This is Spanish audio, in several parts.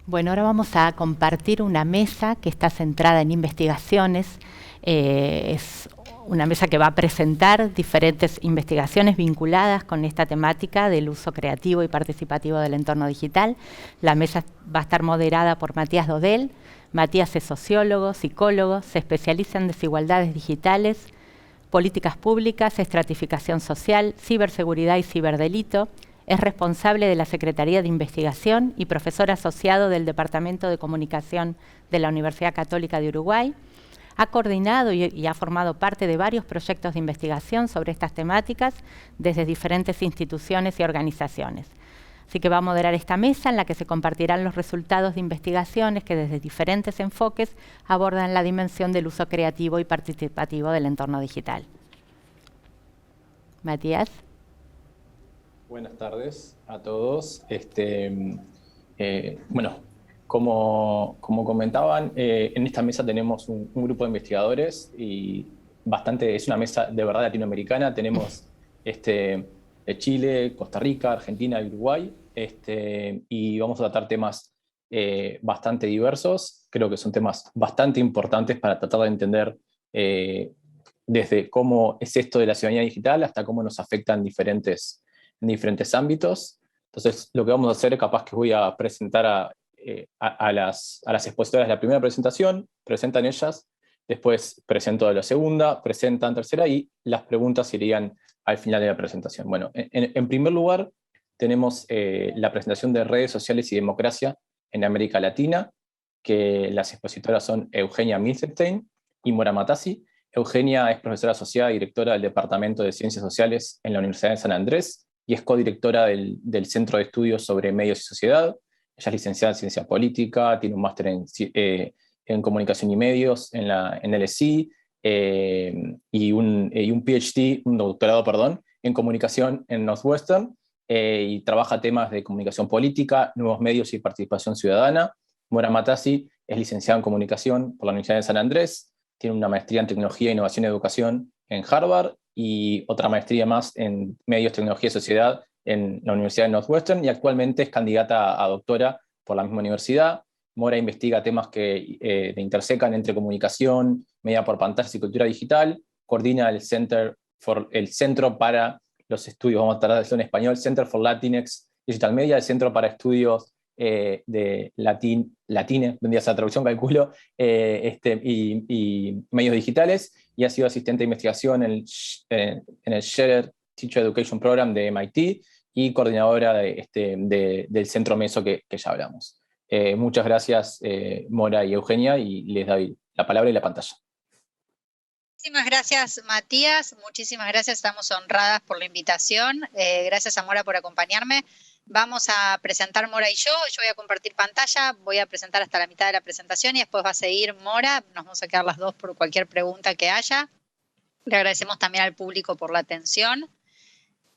Bueno, ahora vamos a compartir una mesa que está centrada en investigaciones. Es una mesa que va a presentar diferentes investigaciones vinculadas con esta temática del uso creativo y participativo del entorno digital. La mesa va a estar moderada por Matías Dodel. Matías es sociólogo, psicólogo, se especializa en desigualdades digitales, políticas públicas, estratificación social, ciberseguridad y ciberdelito. Es responsable de la Secretaría de Investigación y profesor asociado del Departamento de Comunicación de la Universidad Católica de Uruguay. Ha coordinado y ha formado parte de varios proyectos de investigación sobre estas temáticas desde diferentes instituciones y organizaciones. Así que va a moderar esta mesa en la que se compartirán los resultados de investigaciones que desde diferentes enfoques abordan la dimensión del uso creativo y participativo del entorno digital. Matías. Buenas tardes a todos. Bueno, como comentaban, en esta mesa tenemos un grupo de investigadores y es una mesa de verdad latinoamericana. Tenemos de Chile, Costa Rica, Argentina y Uruguay, y vamos a tratar temas bastante diversos. Creo que son temas bastante importantes para tratar de entender desde cómo es esto de la ciudadanía digital hasta cómo nos afectan en diferentes ámbitos. Entonces, lo que vamos a hacer es capaz que voy a presentar a las expositoras la primera presentación, presentan ellas, después presento la segunda, presentan tercera y las preguntas irían al final de la presentación. Bueno, en primer lugar, tenemos la presentación de redes sociales y democracia en América Latina, que las expositoras son Eugenia Milstein y Mora Matassi. Eugenia es profesora asociada y directora del Departamento de Ciencias Sociales en la Universidad de San Andrés y es codirectora del Centro de Estudios sobre Medios y Sociedad. Ella es licenciada en Ciencia Política, tiene un máster en Comunicación y Medios en el ESI y un PhD, un doctorado, perdón, en Comunicación en Northwestern y trabaja temas de comunicación política, nuevos medios y participación ciudadana. Mora Matassi es licenciada en Comunicación por la Universidad de San Andrés, tiene una maestría en Tecnología, Innovación y Educación en Harvard y otra maestría más en Medios, Tecnología y Sociedad en la Universidad de Northwestern y actualmente es candidata a doctora por la misma universidad. Mora investiga temas que intersecan entre comunicación, media por pantallas y cultura digital, coordina el Centro para los Estudios, vamos a tratar de decirlo en español, Center for Latinx Digital Media, el Centro para Estudios de Latine, vendría esa traducción, calculo, y medios digitales, y ha sido asistente de investigación en el Shared Teacher Education Program de MIT y coordinadora del Centro Meso que ya hablamos. Muchas gracias, Mora y Eugenia, y les doy la palabra y la pantalla. Muchísimas gracias, Matías. Muchísimas gracias, estamos honradas por la invitación. Gracias a Mora por acompañarme. Vamos a presentar Mora y yo voy a compartir pantalla, voy a presentar hasta la mitad de la presentación y después va a seguir Mora, nos vamos a quedar las dos por cualquier pregunta que haya. Le agradecemos también al público por la atención.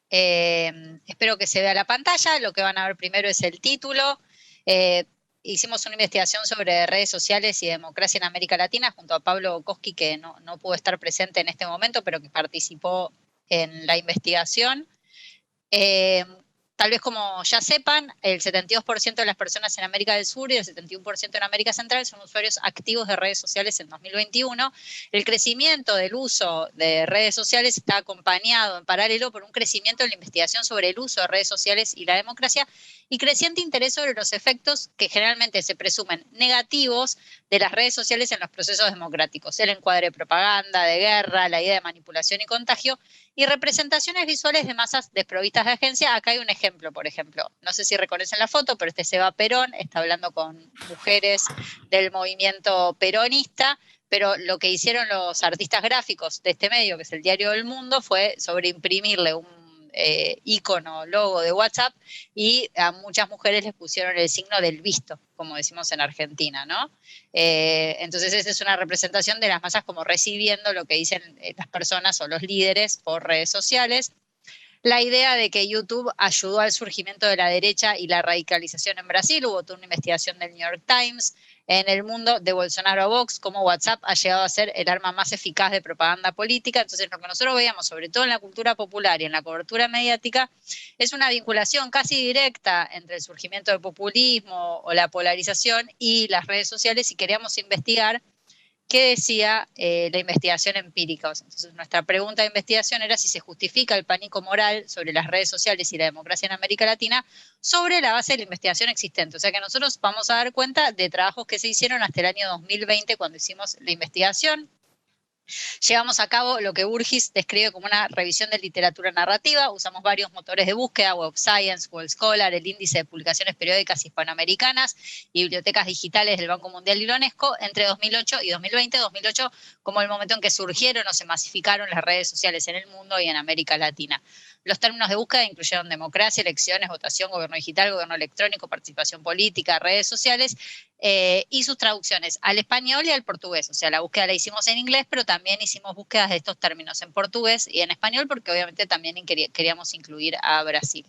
Espero que se vea la pantalla, lo que van a ver primero es el título. Hicimos una investigación sobre redes sociales y democracia en América Latina junto a Pablo Koski, que no pudo estar presente en este momento, pero que participó en la investigación. Tal vez como ya sepan, el 72% de las personas en América del Sur y el 71% en América Central son usuarios activos de redes sociales en 2021. El crecimiento del uso de redes sociales está acompañado en paralelo por un crecimiento en la investigación sobre el uso de redes sociales y la democracia y creciente interés sobre los efectos que generalmente se presumen negativos de las redes sociales en los procesos democráticos. El encuadre de propaganda, de guerra, la idea de manipulación y contagio, y representaciones visuales de masas desprovistas de agencia. Acá hay un ejemplo, por ejemplo. No sé si reconocen la foto, pero es Eva Perón, está hablando con mujeres del movimiento peronista, pero lo que hicieron los artistas gráficos de este medio, que es el Diario del Mundo, fue sobreimprimirle un icono, logo de WhatsApp, y a muchas mujeres les pusieron el signo del visto, como decimos en Argentina, ¿no? Entonces esa es una representación de las masas como recibiendo lo que dicen las personas o los líderes por redes sociales. la idea de que YouTube ayudó al surgimiento de la derecha y la radicalización en Brasil. Hubo toda una investigación del New York Times. En el mundo de Bolsonaro a Vox, cómo WhatsApp ha llegado a ser el arma más eficaz de propaganda política. Entonces, lo que nosotros veíamos, sobre todo en la cultura popular y en la cobertura mediática, es una vinculación casi directa entre el surgimiento del populismo o la polarización y las redes sociales, y queríamos investigar qué decía la investigación empírica. Entonces, nuestra pregunta de investigación era si se justifica el pánico moral sobre las redes sociales y la democracia en América Latina sobre la base de la investigación existente. O sea que nosotros vamos a dar cuenta de trabajos que se hicieron hasta el año 2020 cuando hicimos la investigación. Llevamos a cabo lo que Burgis describe como una revisión de literatura narrativa. Usamos varios motores de búsqueda, Web of Science, World Scholar, el Índice de Publicaciones Periódicas Hispanoamericanas y bibliotecas digitales del Banco Mundial y la UNESCO entre 2008 y 2020. 2008 como el momento en que surgieron o se masificaron las redes sociales en el mundo y en América Latina. Los términos de búsqueda incluyeron democracia, elecciones, votación, gobierno digital, gobierno electrónico, participación política, redes sociales, y sus traducciones al español y al portugués. O sea, la búsqueda la hicimos en inglés, pero también hicimos búsquedas de estos términos en portugués y en español, porque obviamente también queríamos incluir a Brasil.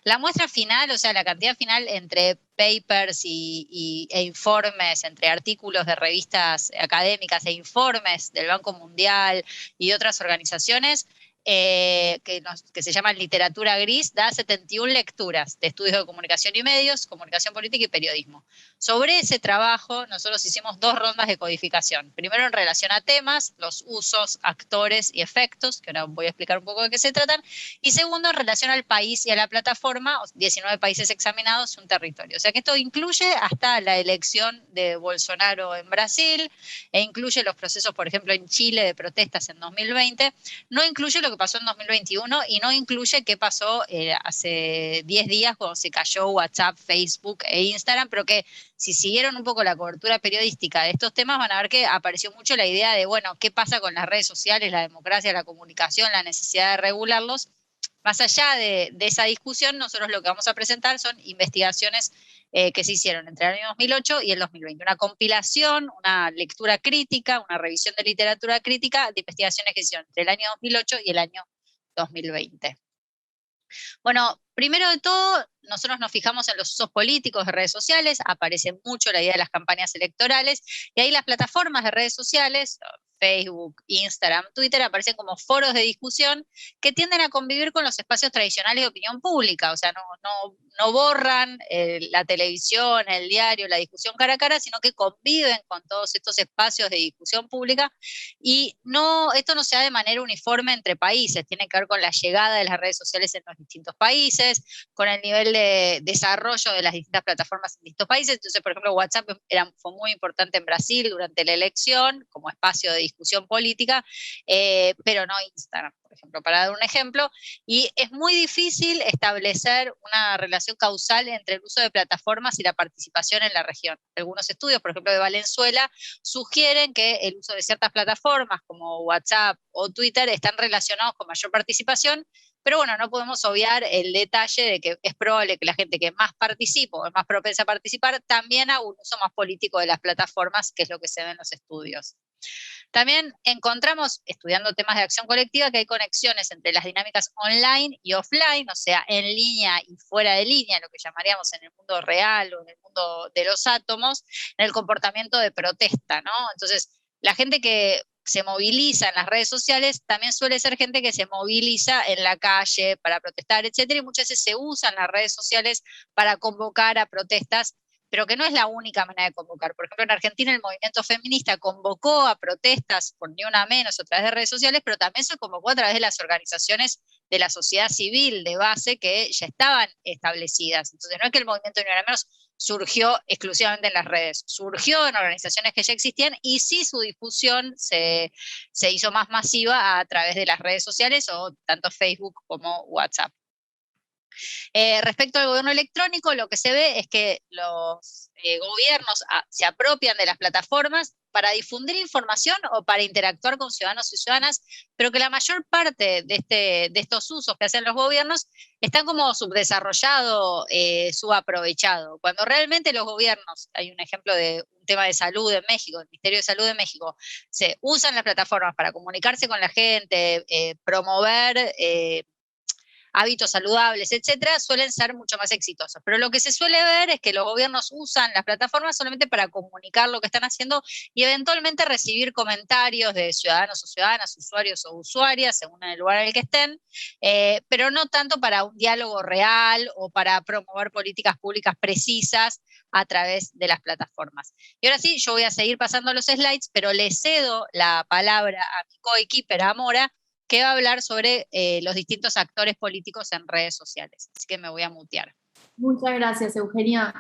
La muestra final, o sea, la cantidad final entre papers e informes, entre artículos de revistas académicas e informes del Banco Mundial y de otras organizaciones, que se llama literatura gris, da 71 lecturas de estudios de comunicación y medios, comunicación política y periodismo. Sobre ese trabajo nosotros hicimos 2 rondas de codificación. Primero en relación a temas, los usos, actores y efectos, que ahora voy a explicar un poco de qué se tratan, y segundo en relación al país y a la plataforma, 19 países examinados, un territorio. O sea que esto incluye hasta la elección de Bolsonaro en Brasil, e incluye los procesos, por ejemplo, en Chile de protestas en 2020, no incluye lo que pasó en 2021 y no incluye qué pasó hace 10 días cuando se cayó WhatsApp, Facebook e Instagram, pero que si siguieron un poco la cobertura periodística de estos temas van a ver que apareció mucho la idea de, bueno, ¿qué pasa con las redes sociales, la democracia, la comunicación, la necesidad de regularlos? Más allá de esa discusión, nosotros lo que vamos a presentar son investigaciones que se hicieron entre el año 2008 y el 2020. Una compilación, una lectura crítica, una revisión de literatura crítica de investigaciones que se hicieron entre el año 2008 y el año 2020. Bueno, primero de todo, nosotros nos fijamos en los usos políticos de redes sociales, aparece mucho la idea de las campañas electorales, y ahí las plataformas de redes sociales, Facebook, Instagram, Twitter, aparecen como foros de discusión que tienden a convivir con los espacios tradicionales de opinión pública, o sea, no borran la televisión, el diario, la discusión cara a cara, sino que conviven con todos estos espacios de discusión pública, y esto no se da de manera uniforme entre países, tiene que ver con la llegada de las redes sociales en los distintos países, con el nivel de desarrollo de las distintas plataformas en distintos países. Entonces, por ejemplo, WhatsApp fue muy importante en Brasil durante la elección como espacio de discusión política, pero no Instagram, por ejemplo, para dar un ejemplo. Y es muy difícil establecer una relación causal entre el uso de plataformas y la participación en la región. Algunos estudios, por ejemplo, de Valenzuela, sugieren que el uso de ciertas plataformas como WhatsApp o Twitter están relacionados con mayor participación, pero bueno, no podemos obviar el detalle de que es probable que la gente que más participa o es más propensa a participar también haga un uso más político de las plataformas, que es lo que se ve en los estudios. También encontramos, estudiando temas de acción colectiva, que hay conexiones entre las dinámicas online y offline, o sea, en línea y fuera de línea, lo que llamaríamos en el mundo real o en el mundo de los átomos, en el comportamiento de protesta, ¿no? Entonces, la gente que se moviliza en las redes sociales también suele ser gente que se moviliza en la calle para protestar, etcétera, y muchas veces se usan las redes sociales para convocar a protestas, pero que no es la única manera de convocar. Por ejemplo, en Argentina el movimiento feminista convocó a protestas por Ni Una Menos a través de redes sociales, pero también se convocó a través de las organizaciones de la sociedad civil de base que ya estaban establecidas. Entonces, no es que el movimiento Ni Una Menos surgió exclusivamente en las redes, surgió en organizaciones que ya existían, y sí su difusión se hizo más masiva a través de las redes sociales o tanto Facebook como WhatsApp. Respecto al gobierno electrónico, lo que se ve es que los gobiernos se apropian de las plataformas para difundir información o para interactuar con ciudadanos y ciudadanas, pero que la mayor parte de estos usos que hacen los gobiernos están como subdesarrollado, subaprovechado. Cuando realmente los gobiernos, hay un ejemplo de un tema de salud en México, el Ministerio de Salud de México, se usan las plataformas para comunicarse con la gente, promover hábitos saludables, etcétera, suelen ser mucho más exitosos. Pero lo que se suele ver es que los gobiernos usan las plataformas solamente para comunicar lo que están haciendo y eventualmente recibir comentarios de ciudadanos o ciudadanas, usuarios o usuarias, según el lugar en el que estén, pero no tanto para un diálogo real o para promover políticas públicas precisas a través de las plataformas. Y ahora sí, yo voy a seguir pasando los slides, pero le cedo la palabra a mi coequiper, a Mora, que va a hablar sobre los distintos actores políticos en redes sociales. Así que me voy a mutear. Muchas gracias, Eugenia.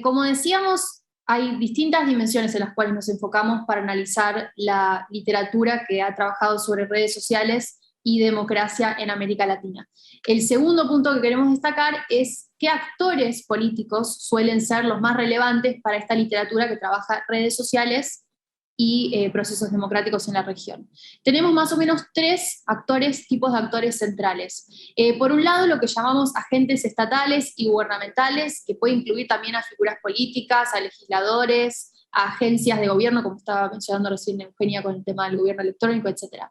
Como decíamos, hay distintas dimensiones en las cuales nos enfocamos para analizar la literatura que ha trabajado sobre redes sociales y democracia en América Latina. El segundo punto que queremos destacar es qué actores políticos suelen ser los más relevantes para esta literatura que trabaja redes sociales y procesos democráticos en la región. Tenemos más o menos tres tipos de actores centrales. Por un lado, lo que llamamos agentes estatales y gubernamentales, que puede incluir también a figuras políticas, a legisladores, a agencias de gobierno, como estaba mencionando recién Eugenia con el tema del gobierno electrónico, etc.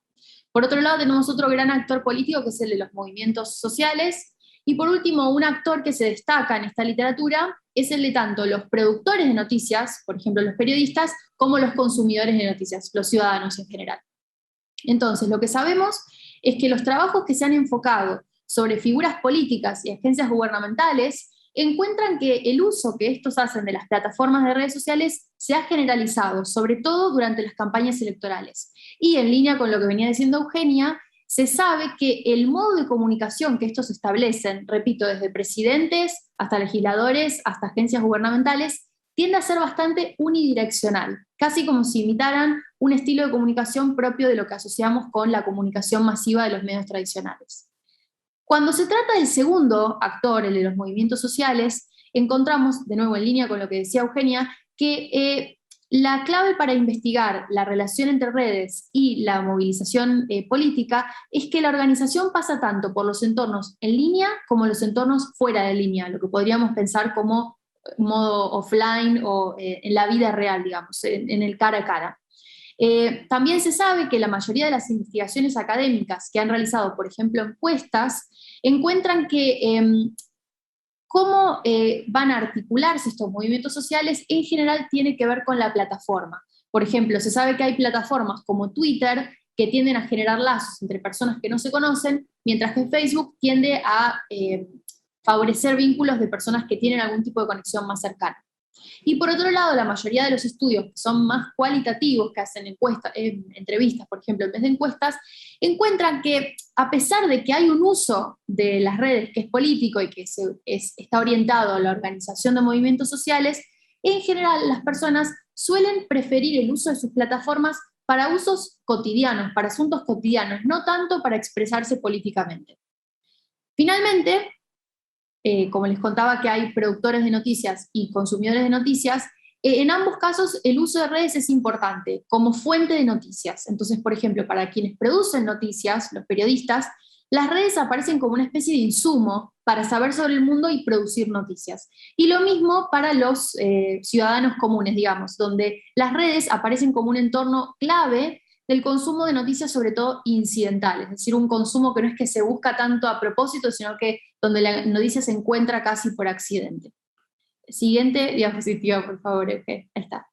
Por otro lado, tenemos otro gran actor político, que es el de los movimientos sociales. Y por último, un actor que se destaca en esta literatura es el de tanto los productores de noticias, por ejemplo los periodistas, como los consumidores de noticias, los ciudadanos en general. Entonces, lo que sabemos es que los trabajos que se han enfocado sobre figuras políticas y agencias gubernamentales encuentran que el uso que estos hacen de las plataformas de redes sociales se ha generalizado, sobre todo durante las campañas electorales. Y en línea con lo que venía diciendo Eugenia, se sabe que el modo de comunicación que estos establecen, repito, desde presidentes hasta legisladores, hasta agencias gubernamentales, tiende a ser bastante unidireccional, casi como si imitaran un estilo de comunicación propio de lo que asociamos con la comunicación masiva de los medios tradicionales. Cuando se trata del segundo actor, el de los movimientos sociales, encontramos, de nuevo en línea con lo que decía Eugenia, que la clave para investigar la relación entre redes y la movilización política es que la organización pasa tanto por los entornos en línea como los entornos fuera de línea, lo que podríamos pensar como modo offline o en la vida real, digamos, en el cara a cara. También se sabe que la mayoría de las investigaciones académicas que han realizado, por ejemplo, encuestas, encuentran que cómo van a articularse estos movimientos sociales en general tiene que ver con la plataforma. Por ejemplo, se sabe que hay plataformas como Twitter que tienden a generar lazos entre personas que no se conocen, mientras que Facebook tiende a favorecer vínculos de personas que tienen algún tipo de conexión más cercana. Y por otro lado, la mayoría de los estudios que son más cualitativos, que hacen entrevistas, por ejemplo, en vez de encuestas, encuentran que a pesar de que hay un uso de las redes que es político y que está orientado a la organización de movimientos sociales, en general las personas suelen preferir el uso de sus plataformas para usos cotidianos, para asuntos cotidianos, no tanto para expresarse políticamente. Finalmente, como les contaba que hay productores de noticias y consumidores de noticias, en ambos casos el uso de redes es importante como fuente de noticias. Entonces, por ejemplo, para quienes producen noticias, los periodistas, las redes aparecen como una especie de insumo para saber sobre el mundo y producir noticias. Y lo mismo para los ciudadanos comunes, digamos, donde las redes aparecen como un entorno clave del consumo de noticias, sobre todo incidentales, es decir, un consumo que no es que se busca tanto a propósito, sino que donde la noticia se encuentra casi por accidente. Siguiente diapositiva, por favor, ahí está.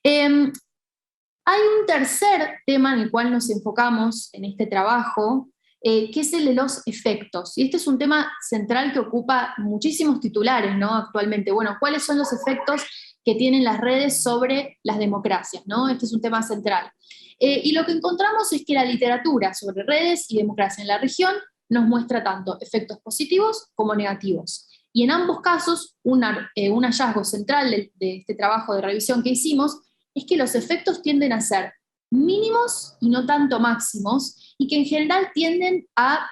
Hay un tercer tema en el cual nos enfocamos en este trabajo, que es el de los efectos. Y este es un tema central que ocupa muchísimos titulares, ¿no? Actualmente. Bueno, ¿cuáles son los efectos que tienen las redes sobre las democracias, ¿no? Este es un tema central. Y lo que encontramos es que la literatura sobre redes y democracia en la región nos muestra tanto efectos positivos como negativos. Y en ambos casos, un hallazgo central de este trabajo de revisión que hicimos es que los efectos tienden a ser mínimos y no tanto máximos, y que en general tienden a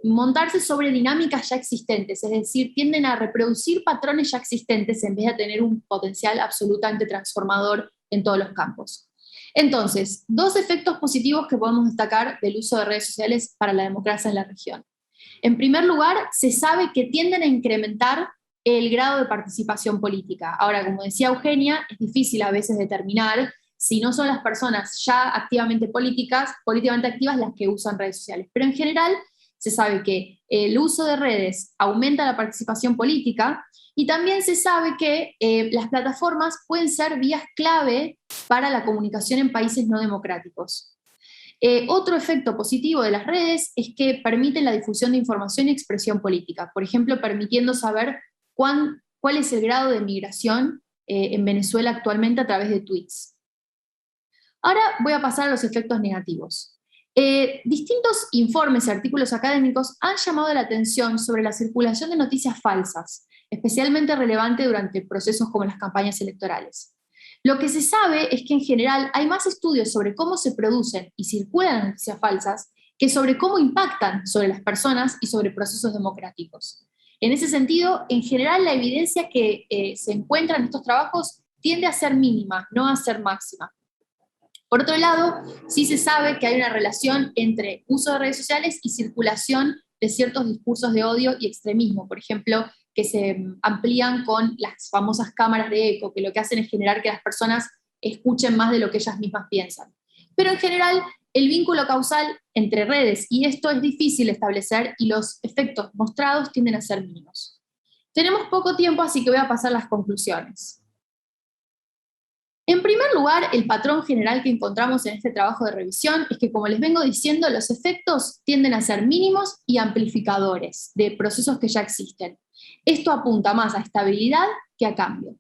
montarse sobre dinámicas ya existentes, es decir, tienden a reproducir patrones ya existentes en vez de tener un potencial absolutamente transformador en todos los campos. Entonces, dos efectos positivos que podemos destacar del uso de redes sociales para la democracia en la región. En primer lugar, se sabe que tienden a incrementar el grado de participación política. Ahora, como decía Eugenia, es difícil a veces determinar si no son las personas ya políticamente activas las que usan redes sociales. Pero en general se sabe que el uso de redes aumenta la participación política, y también se sabe que las plataformas pueden ser vías clave para la comunicación en países no democráticos. Otro efecto positivo de las redes es que permiten la difusión de información y expresión política, por ejemplo, permitiendo saber cuál es el grado de migración en Venezuela actualmente a través de tweets. Ahora voy a pasar a los efectos negativos. Distintos informes y artículos académicos han llamado la atención sobre la circulación de noticias falsas, especialmente relevante durante procesos como las campañas electorales. Lo que se sabe es que en general hay más estudios sobre cómo se producen y circulan las noticias falsas que sobre cómo impactan sobre las personas y sobre procesos democráticos. En ese sentido, en general la evidencia que se encuentra en estos trabajos tiende a ser mínima, no a ser máxima. Por otro lado, sí se sabe que hay una relación entre uso de redes sociales y circulación de ciertos discursos de odio y extremismo, por ejemplo, que se amplían con las famosas cámaras de eco, que lo que hacen es generar que las personas escuchen más de lo que ellas mismas piensan. Pero en general, el vínculo causal entre redes y esto es difícil de establecer y los efectos mostrados tienden a ser mínimos. Tenemos poco tiempo, así que voy a pasar las conclusiones. En primer lugar, el patrón general que encontramos en este trabajo de revisión es que, como les vengo diciendo, los efectos tienden a ser mínimos y amplificadores de procesos que ya existen. Esto apunta más a estabilidad que a cambio.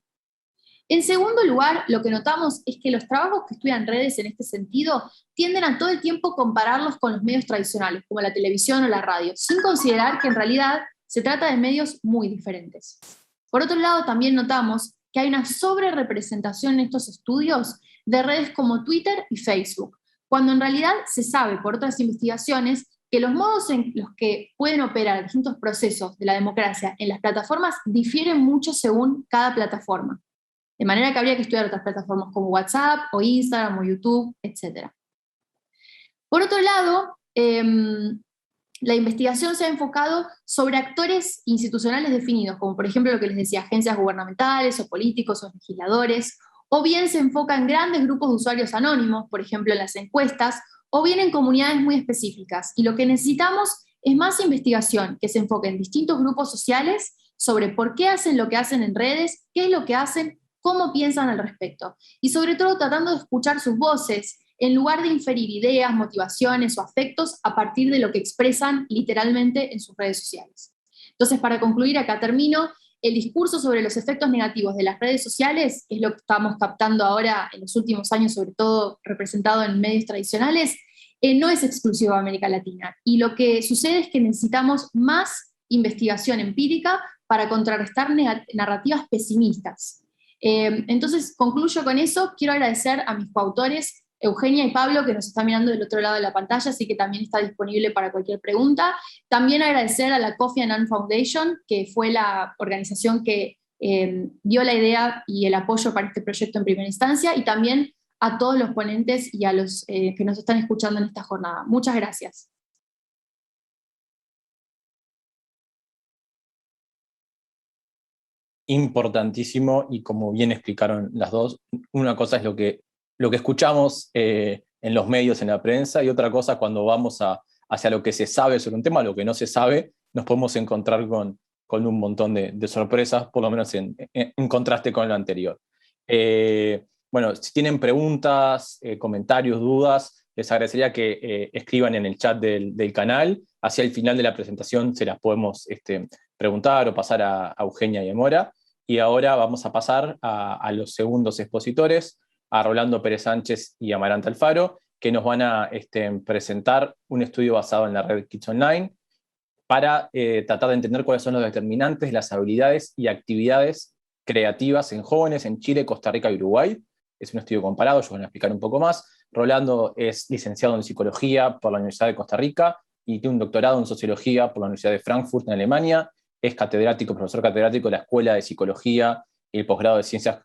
En segundo lugar, lo que notamos es que los trabajos que estudian redes en este sentido tienden a todo el tiempo compararlos con los medios tradicionales, como la televisión o la radio, sin considerar que en realidad se trata de medios muy diferentes. Por otro lado, también notamos que hay una sobrerepresentación en estos estudios de redes como Twitter y Facebook, cuando en realidad se sabe por otras investigaciones que los modos en los que pueden operar distintos procesos de la democracia en las plataformas difieren mucho según cada plataforma. De manera que habría que estudiar otras plataformas como WhatsApp o Instagram o YouTube, etc. Por otro lado, la investigación se ha enfocado sobre actores institucionales definidos, como por ejemplo lo que les decía, agencias gubernamentales o políticos o legisladores, o bien se enfoca en grandes grupos de usuarios anónimos, por ejemplo en las encuestas, o bien en comunidades muy específicas. Y lo que necesitamos es más investigación que se enfoque en distintos grupos sociales sobre por qué hacen lo que hacen en redes, qué es lo que hacen, cómo piensan al respecto. Y sobre todo tratando de escuchar sus voces, en lugar de inferir ideas, motivaciones o afectos a partir de lo que expresan literalmente en sus redes sociales. Entonces, para concluir, acá termino. El discurso sobre los efectos negativos de las redes sociales, que es lo que estamos captando ahora en los últimos años, sobre todo representado en medios tradicionales, no es exclusivo de América Latina. Y lo que sucede es que necesitamos más investigación empírica para contrarrestar narrativas pesimistas. Entonces, concluyo con eso. Quiero agradecer a mis coautores, Eugenia y Pablo, que nos están mirando del otro lado de la pantalla, así que también está disponible para cualquier pregunta. También agradecer a la Kofi Annan Foundation, que fue la organización que dio la idea y el apoyo para este proyecto en primera instancia, y también a todos los ponentes y a los que nos están escuchando en esta jornada. Muchas gracias. Importantísimo, y como bien explicaron las dos, una cosa es lo que escuchamos en los medios, en la prensa, y otra cosa cuando vamos hacia lo que se sabe sobre un tema, lo que no se sabe, nos podemos encontrar con un montón de sorpresas, por lo menos en contraste con lo anterior. Bueno, si tienen preguntas, comentarios, dudas, les agradecería que escriban en el chat del canal. Hacia el final de la presentación se las podemos preguntar o pasar a Eugenia y a Mora. Y ahora vamos a pasar a los segundos expositores, a Rolando Pérez Sánchez y Amaranta Alfaro, que nos van a presentar un estudio basado en la red Kids Online para tratar de entender cuáles son los determinantes, las habilidades y actividades creativas en jóvenes en Chile, Costa Rica y Uruguay. Es un estudio comparado, yo voy a explicar un poco más. Rolando es licenciado en Psicología por la Universidad de Costa Rica y tiene un doctorado en Sociología por la Universidad de Frankfurt en Alemania. Es catedrático, profesor catedrático de la Escuela de Psicología y el posgrado de Ciencias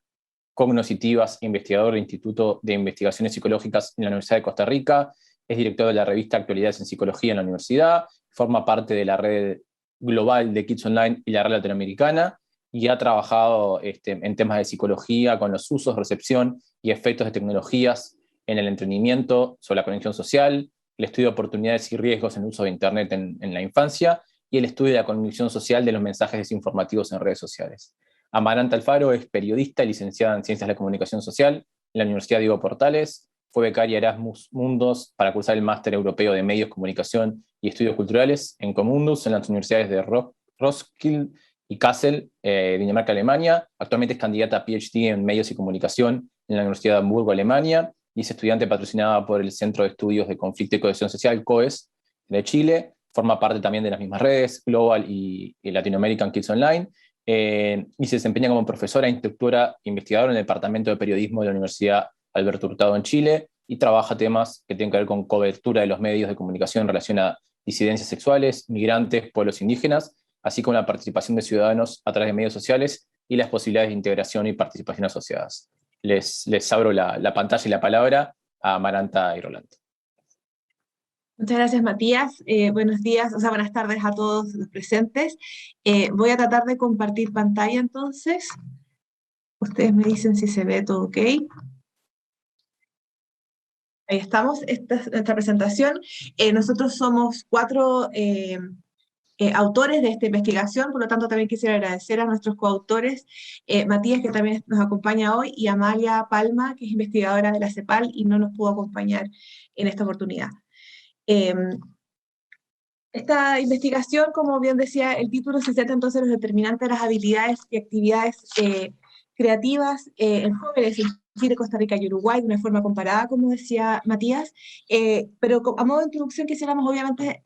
Cognitivas, investigador del Instituto de Investigaciones Psicológicas en la Universidad de Costa Rica, es director de la revista Actualidades en Psicología en la universidad, forma parte de la red global de Kids Online y la red latinoamericana, y ha trabajado en temas de psicología con los usos, recepción y efectos de tecnologías en el entretenimiento, sobre la conexión social, el estudio de oportunidades y riesgos en el uso de Internet en la infancia y el estudio de la cognición social de los mensajes desinformativos en redes sociales. Amaranta Alfaro es periodista y licenciada en Ciencias de la Comunicación Social en la Universidad Diego Portales. Fue becaria Erasmus Mundus para cursar el Máster Europeo de Medios, Comunicación y Estudios Culturales en Comundus en las universidades de Roskilde y Kassel, Dinamarca, Alemania. Actualmente es candidata a PhD en Medios y Comunicación en la Universidad de Hamburgo, Alemania, y es estudiante patrocinada por el Centro de Estudios de Conflicto y Cohesión Social, COES, de Chile. Forma parte también de las mismas redes, Global y Latin American Kids Online, y se desempeña como profesora, instructora, investigadora en el Departamento de Periodismo de la Universidad Alberto Hurtado en Chile, y trabaja temas que tienen que ver con cobertura de los medios de comunicación en relación a disidencias sexuales, migrantes, pueblos indígenas, así como la participación de ciudadanos a través de medios sociales y las posibilidades de integración y participación asociadas. Les abro la pantalla y la palabra a Amaranta y Rolando. Muchas gracias, Matías. Buenos días, buenas tardes a todos los presentes. Voy a tratar de compartir pantalla entonces. Ustedes me dicen si se ve todo ok. Ahí estamos, esta es nuestra presentación. Nosotros somos 4 autores de esta investigación, por lo tanto también quisiera agradecer a nuestros coautores, Matías, que también nos acompaña hoy, y Amalia Palma, que es investigadora de la CEPAL y no nos pudo acompañar en esta oportunidad. Esta investigación, como bien decía el título, se centra entonces en los determinantes de las habilidades y actividades creativas en jóvenes en Chile, Costa Rica y Uruguay, de una forma comparada, como decía Matías, pero a modo de introducción quisiéramos obviamente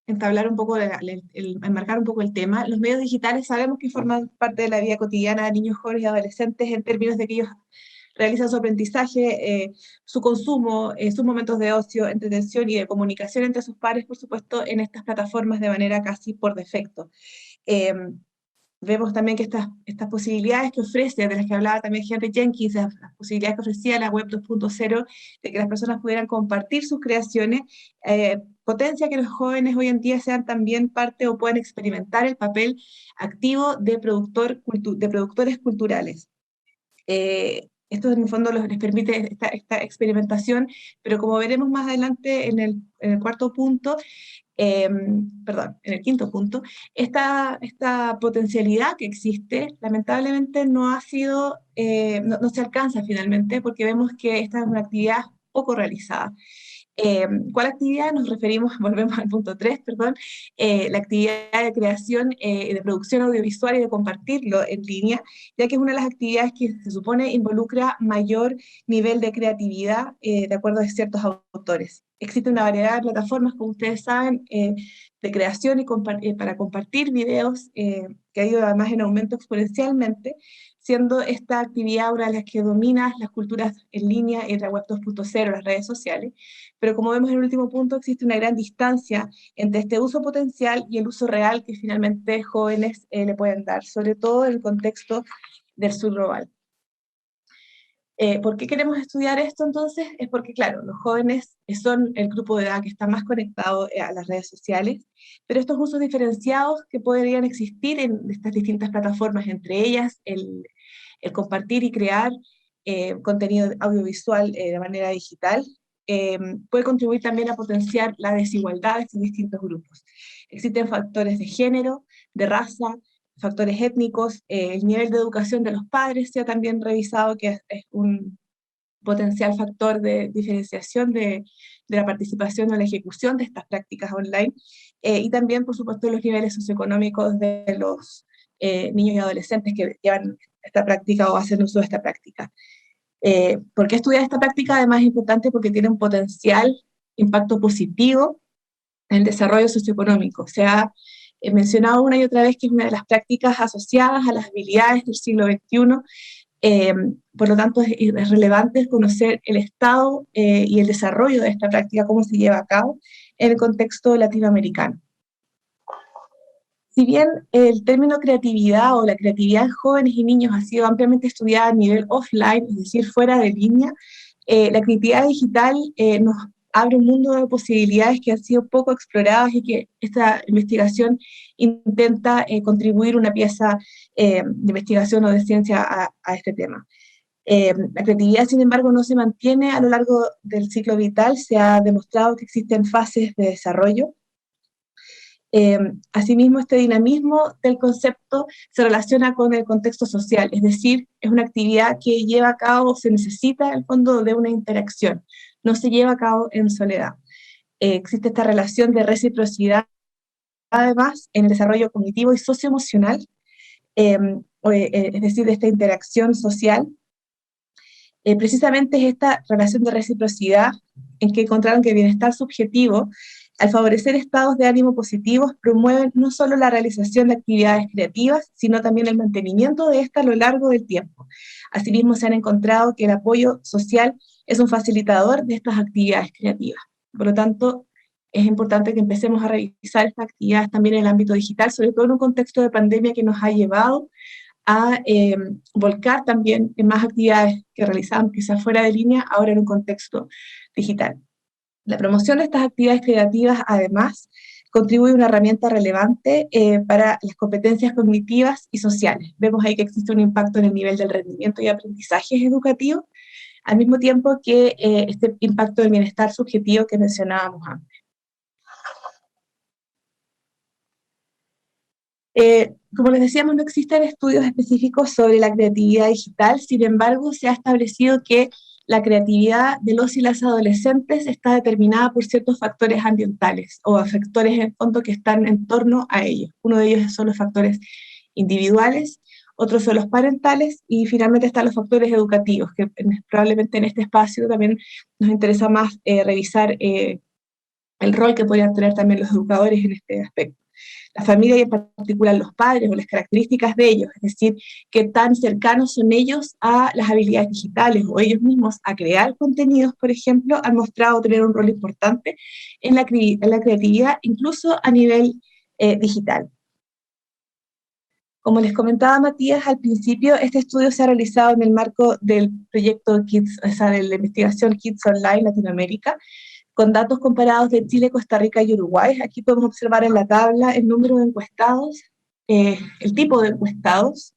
entablar un poco, enmarcar un poco el tema. Los medios digitales sabemos que forman parte de la vida cotidiana de niños, jóvenes y adolescentes en términos de que ellos realizan su aprendizaje, su consumo, sus momentos de ocio, entretención y de comunicación entre sus pares, por supuesto, en estas plataformas de manera casi por defecto. Vemos también que estas posibilidades que ofrece, de las que hablaba también Henry Jenkins, las posibilidades que ofrecía la web 2.0, de que las personas pudieran compartir sus creaciones, potencia que los jóvenes hoy en día sean también parte o puedan experimentar el papel activo de productores culturales. Esto en el fondo les permite esta experimentación, pero como veremos más adelante en el cuarto punto, en el quinto punto, esta potencialidad que existe, lamentablemente no ha sido, no se alcanza finalmente, porque vemos que esta es una actividad poco realizada. ¿Cuál actividad? Nos referimos, volvemos al punto 3, la actividad de creación, de producción audiovisual y de compartirlo en línea, ya que es una de las actividades que se supone involucra mayor nivel de creatividad de acuerdo a ciertos autores. Existe una variedad de plataformas, como ustedes saben, de creación y para compartir videos, que ha ido además en aumento exponencialmente, siendo esta actividad una de las que domina las culturas en línea en la web 2.0, las redes sociales. Pero como vemos en el último punto, existe una gran distancia entre este uso potencial y el uso real que finalmente jóvenes le pueden dar, sobre todo en el contexto del sur global. ¿Por qué queremos estudiar esto entonces? Es porque, claro, los jóvenes son el grupo de edad que está más conectado a las redes sociales, pero estos usos diferenciados que podrían existir en estas distintas plataformas, entre ellas el compartir y crear contenido audiovisual de manera digital, puede contribuir también a potenciar la desigualdad de estos distintos grupos. Existen factores de género, de raza, factores étnicos, el nivel de educación de los padres se ha también revisado que es un potencial factor de diferenciación de la participación o la ejecución de estas prácticas online, y también, por supuesto, los niveles socioeconómicos de los niños y adolescentes que llevan esta práctica o hacen uso de esta práctica. ¿Por qué estudiar esta práctica? Además es importante porque tiene un potencial impacto positivo en el desarrollo socioeconómico. Se ha mencionado una y otra vez que es una de las prácticas asociadas a las habilidades del siglo XXI, por lo tanto es relevante conocer el estado y el desarrollo de esta práctica, cómo se lleva a cabo en el contexto latinoamericano. Si bien el término creatividad o la creatividad en jóvenes y niños ha sido ampliamente estudiada a nivel offline, es decir, fuera de línea, la creatividad digital nos abre un mundo de posibilidades que han sido poco exploradas y que esta investigación intenta contribuir una pieza de investigación o de ciencia a este tema. La creatividad, sin embargo, no se mantiene a lo largo del ciclo vital. Se ha demostrado que existen fases de desarrollo. Asimismo, este dinamismo del concepto se relaciona con el contexto social, es decir, es una actividad que lleva a cabo, se necesita en el fondo de una interacción, no se lleva a cabo en soledad. Existe esta relación de reciprocidad, además, en el desarrollo cognitivo y socioemocional, es decir, de esta interacción social. Precisamente es esta relación de reciprocidad en que encontraron que el bienestar subjetivo, al favorecer estados de ánimo positivos, promueven no solo la realización de actividades creativas, sino también el mantenimiento de esta a lo largo del tiempo. Asimismo, se han encontrado que el apoyo social es un facilitador de estas actividades creativas. Por lo tanto, es importante que empecemos a revisar estas actividades también en el ámbito digital, sobre todo en un contexto de pandemia que nos ha llevado a volcar también en más actividades que realizamos quizás fuera de línea, ahora en un contexto digital. La promoción de estas actividades creativas, además, contribuye a una herramienta relevante para las competencias cognitivas y sociales. Vemos ahí que existe un impacto en el nivel del rendimiento y aprendizajes educativos, al mismo tiempo que este impacto del bienestar subjetivo que mencionábamos antes. Como les decíamos, no existen estudios específicos sobre la creatividad digital, sin embargo, se ha establecido que la creatividad de los y las adolescentes está determinada por ciertos factores ambientales o factores en fondo que están en torno a ellos. Uno de ellos son los factores individuales, otros son los parentales y finalmente están los factores educativos, que probablemente en este espacio también nos interesa más revisar el rol que podrían tener también los educadores en este aspecto. La familia y en particular los padres o las características de ellos, es decir, qué tan cercanos son ellos a las habilidades digitales o ellos mismos a crear contenidos, por ejemplo, han mostrado tener un rol importante en la creatividad, incluso a nivel digital. Como les comentaba Matías al principio, este estudio se ha realizado en el marco del proyecto Kids, o sea, de la investigación Kids Online Latinoamérica, con datos comparados de Chile, Costa Rica y Uruguay. Aquí podemos observar en la tabla el número de encuestados, el tipo de encuestados,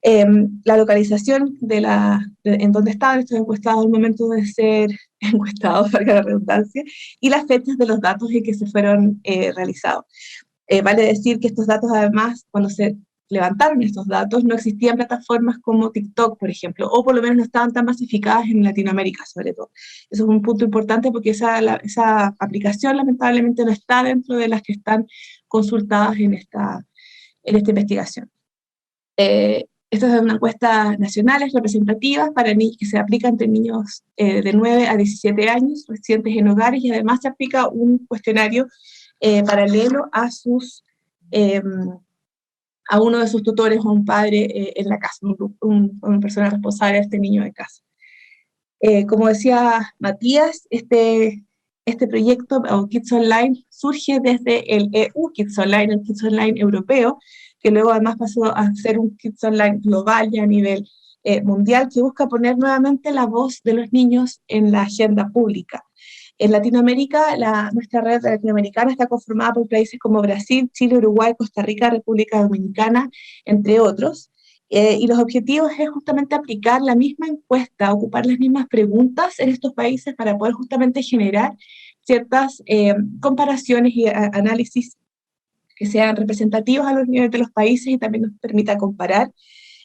la localización en donde estaban estos encuestados al momento de ser encuestados, valga la redundancia, y las fechas de los datos en que se fueron realizados. Vale decir que estos datos, además, cuando se levantaron estos datos, no existían plataformas como TikTok, por ejemplo, o por lo menos no estaban tan masificadas en Latinoamérica, sobre todo. Eso es un punto importante porque esa aplicación, lamentablemente, no está dentro de las que están consultadas en esta investigación. Estas son encuestas nacionales representativas para que se aplica entre niños de 9 a 17 años, residentes en hogares, y además se aplica un cuestionario paralelo a uno de sus tutores o un padre en la casa, una persona responsable de este niño de casa. Como decía Matías, este proyecto o Kids Online surge desde el EU Kids Online, el Kids Online europeo, que luego además pasó a ser un Kids Online global y a nivel mundial, que busca poner nuevamente la voz de los niños en la agenda pública. En Latinoamérica, nuestra red latinoamericana está conformada por países como Brasil, Chile, Uruguay, Costa Rica, República Dominicana, entre otros. Y los objetivos es justamente aplicar la misma encuesta, ocupar las mismas preguntas en estos países para poder justamente generar ciertas comparaciones y análisis que sean representativos a los niveles de los países y también nos permita comparar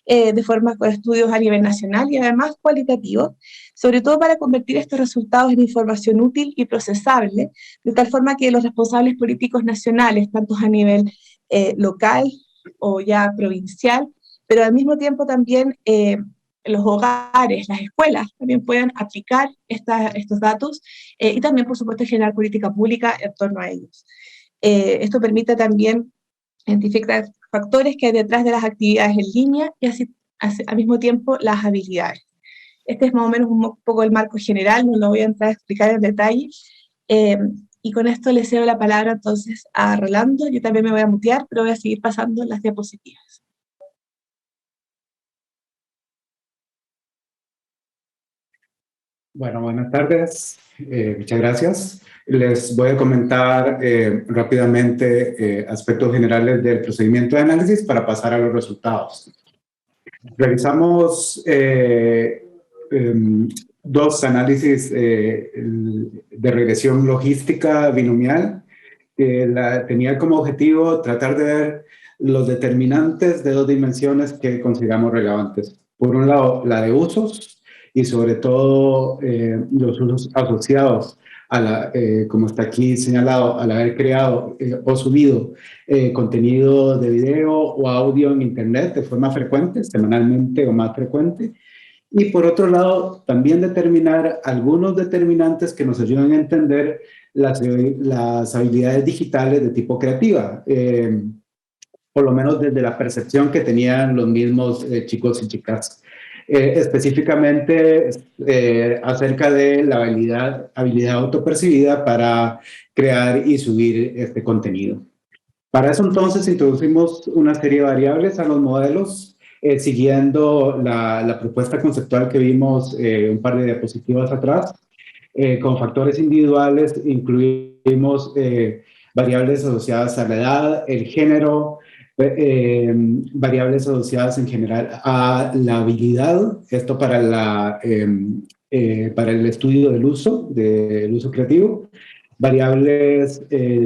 de forma con estudios a nivel nacional y además cualitativos, sobre todo para convertir estos resultados en información útil y procesable, de tal forma que los responsables políticos nacionales, tanto a nivel local o ya provincial, pero al mismo tiempo también los hogares, las escuelas, también puedan aplicar estos datos y también, por supuesto, generar política pública en torno a ellos. Esto permite también identificar factores que hay detrás de las actividades en línea y así al mismo tiempo las habilidades. Este es más o menos un poco el marco general, no lo voy a entrar a explicar en detalle. Y con esto le cedo la palabra entonces a Rolando. Yo también me voy a mutear, pero voy a seguir pasando las diapositivas. Bueno, buenas tardes. Muchas gracias. Les voy a comentar rápidamente aspectos generales del procedimiento de análisis para pasar a los resultados. Realizamos dos análisis de regresión logística binomial que tenía como objetivo tratar de ver los determinantes de dos dimensiones que consideramos relevantes. Por un lado, la de usos y sobre todo los usos asociados a la, como está aquí señalado, al haber creado o subido contenido de video o audio en Internet de forma frecuente, semanalmente o más frecuente. Y por otro lado, también determinar algunos determinantes que nos ayudan a entender las habilidades digitales de tipo creativa, por lo menos desde la percepción que tenían los mismos chicos y chicas. Específicamente acerca de la habilidad autopercibida para crear y subir este contenido. Para eso entonces introducimos una serie de variables a los modelos, siguiendo la propuesta conceptual que vimos un par de diapositivas atrás. Con factores individuales incluimos variables asociadas a la edad, el género, variables asociadas en general a la habilidad, esto para el estudio del uso creativo, variables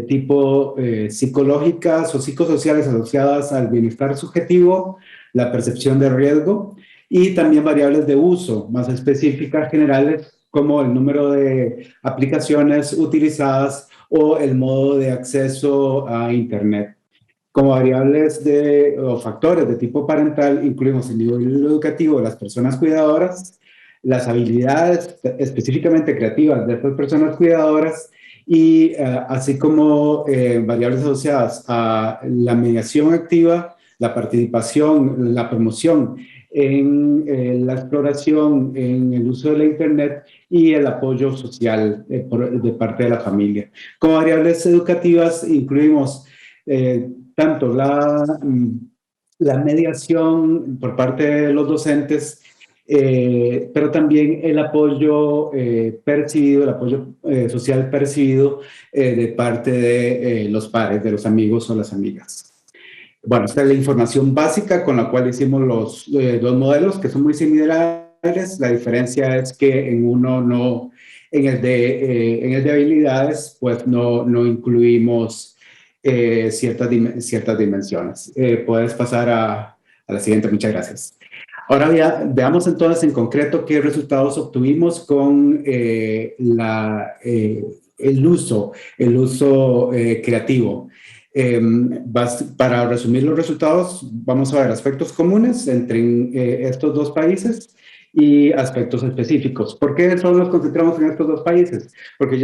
tipo psicológicas o psicosociales asociadas al bienestar subjetivo, la percepción de riesgo, y también variables de uso más específicas generales como el número de aplicaciones utilizadas o el modo de acceso a Internet. Como variables o factores de tipo parental incluimos el nivel educativo de las personas cuidadoras, las habilidades específicamente creativas de estas personas cuidadoras y así como variables asociadas a la mediación activa, la participación, la promoción en la exploración, en el uso de la Internet y el apoyo social de parte de la familia. Como variables educativas incluimos tanto la mediación por parte de los docentes, pero también el apoyo percibido, el apoyo social percibido de parte de los pares, de los amigos o las amigas. Bueno, esta es la información básica con la cual hicimos los dos modelos, que son muy similares. La diferencia es que en uno no, en el de habilidades, pues no incluimos ciertas dimensiones. Puedes pasar a la siguiente, muchas gracias. Ahora veamos entonces en concreto qué resultados obtuvimos con el uso creativo. Para resumir los resultados, vamos a ver aspectos comunes entre estos dos países y aspectos específicos. ¿Por qué solo nos concentramos en estos dos países? Porque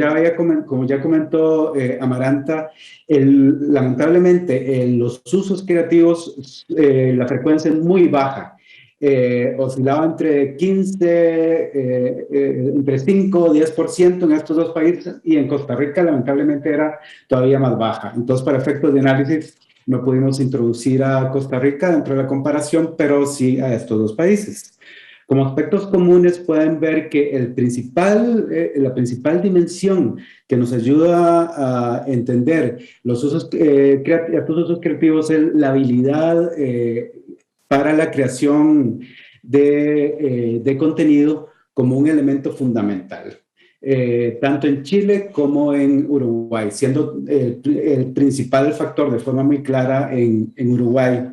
como ya comentó Amaranta, lamentablemente los usos creativos, la frecuencia es muy baja. Oscilaba entre 5 o 10% en estos dos países, y en Costa Rica lamentablemente era todavía más baja. Entonces, para efectos de análisis no pudimos introducir a Costa Rica dentro de la comparación, pero sí a estos dos países. Como aspectos comunes pueden ver que la principal dimensión que nos ayuda a entender los usos creativos es la habilidad para la creación de contenido como un elemento fundamental, tanto en Chile como en Uruguay, siendo el principal factor de forma muy clara en Uruguay.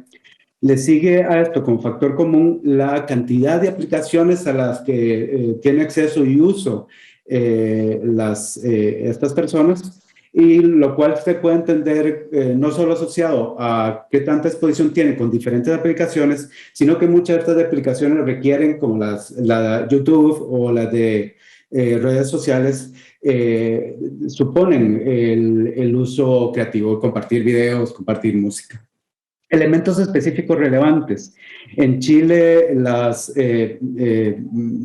Le sigue a esto como factor común la cantidad de aplicaciones a las que tiene acceso y uso estas personas, y lo cual se puede entender no solo asociado a qué tanta exposición tiene con diferentes aplicaciones, sino que muchas de estas aplicaciones requieren, como la de YouTube o las de redes sociales, suponen el uso creativo, compartir videos, compartir música. Elementos específicos relevantes. En Chile,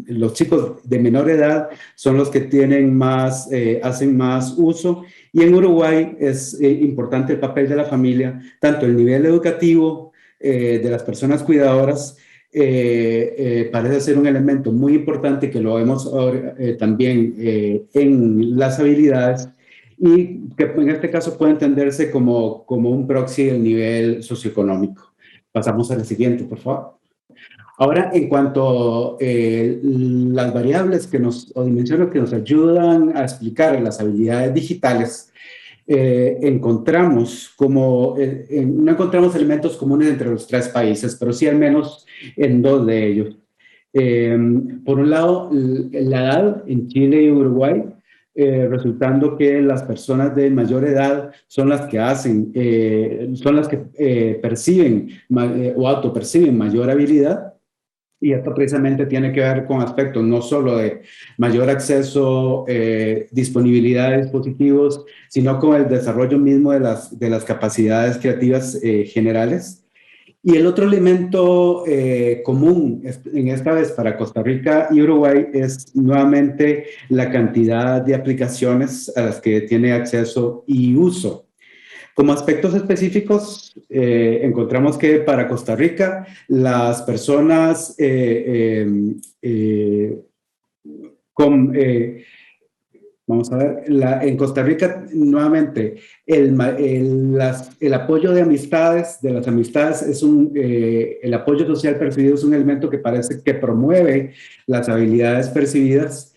los chicos de menor edad son los que hacen más uso, y en Uruguay es importante el papel de la familia, tanto el nivel educativo de las personas cuidadoras parece ser un elemento muy importante que lo vemos ahora, también en las habilidades, y que en este caso puede entenderse como un proxy del nivel socioeconómico. Pasamos a la siguiente, por favor. Ahora, en cuanto a las variables o dimensiones que nos ayudan a explicar las habilidades digitales, encontramos no encontramos elementos comunes entre los tres países, pero sí al menos en dos de ellos. Por un lado, la edad en Chile y Uruguay, resultando que las personas de mayor edad son las que perciben o autoperciben mayor habilidad. Y esto precisamente tiene que ver con aspectos no solo de mayor acceso, disponibilidad de dispositivos, sino con el desarrollo mismo de las capacidades creativas generales. Y el otro elemento común en esta vez para Costa Rica y Uruguay es nuevamente la cantidad de aplicaciones a las que tiene acceso y uso. Como aspectos específicos, encontramos que para Costa Rica las personas vamos a ver, en Costa Rica nuevamente el apoyo de las amistades es el apoyo social percibido es un elemento que parece que promueve las habilidades percibidas.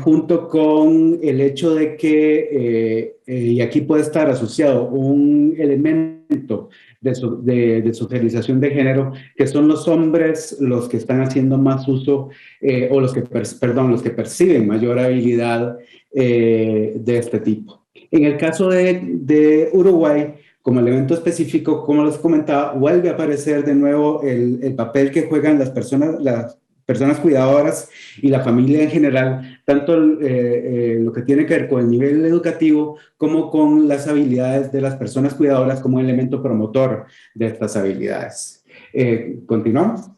Junto con el hecho de que, y aquí puede estar asociado un elemento de socialización de género, que son los hombres los que están haciendo más uso, o los que perciben mayor habilidad de este tipo. En el caso de Uruguay, como elemento específico, como les comentaba, vuelve a aparecer de nuevo el papel que juegan las personas cuidadoras y la familia en general, tanto lo que tiene que ver con el nivel educativo como con las habilidades de las personas cuidadoras como elemento promotor de estas habilidades. ¿Continuamos?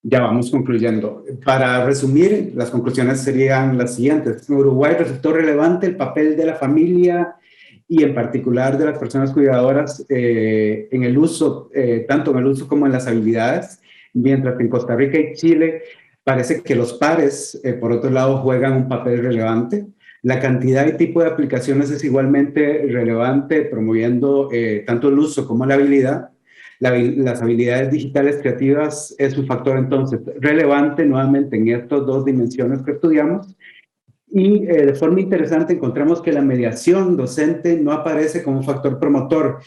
Ya vamos concluyendo. Para resumir, las conclusiones serían las siguientes. En Uruguay resultó relevante el papel de la familia y en particular de las personas cuidadoras en el uso, tanto en el uso como en las habilidades, mientras que en Costa Rica y Chile parece que los pares, por otro lado, juegan un papel relevante. La cantidad y tipo de aplicaciones es igualmente relevante, promoviendo tanto el uso como la habilidad. Las habilidades digitales creativas es un factor entonces relevante nuevamente en estas dos dimensiones que estudiamos. Y de forma interesante encontramos que la mediación docente no aparece como un factor promotor.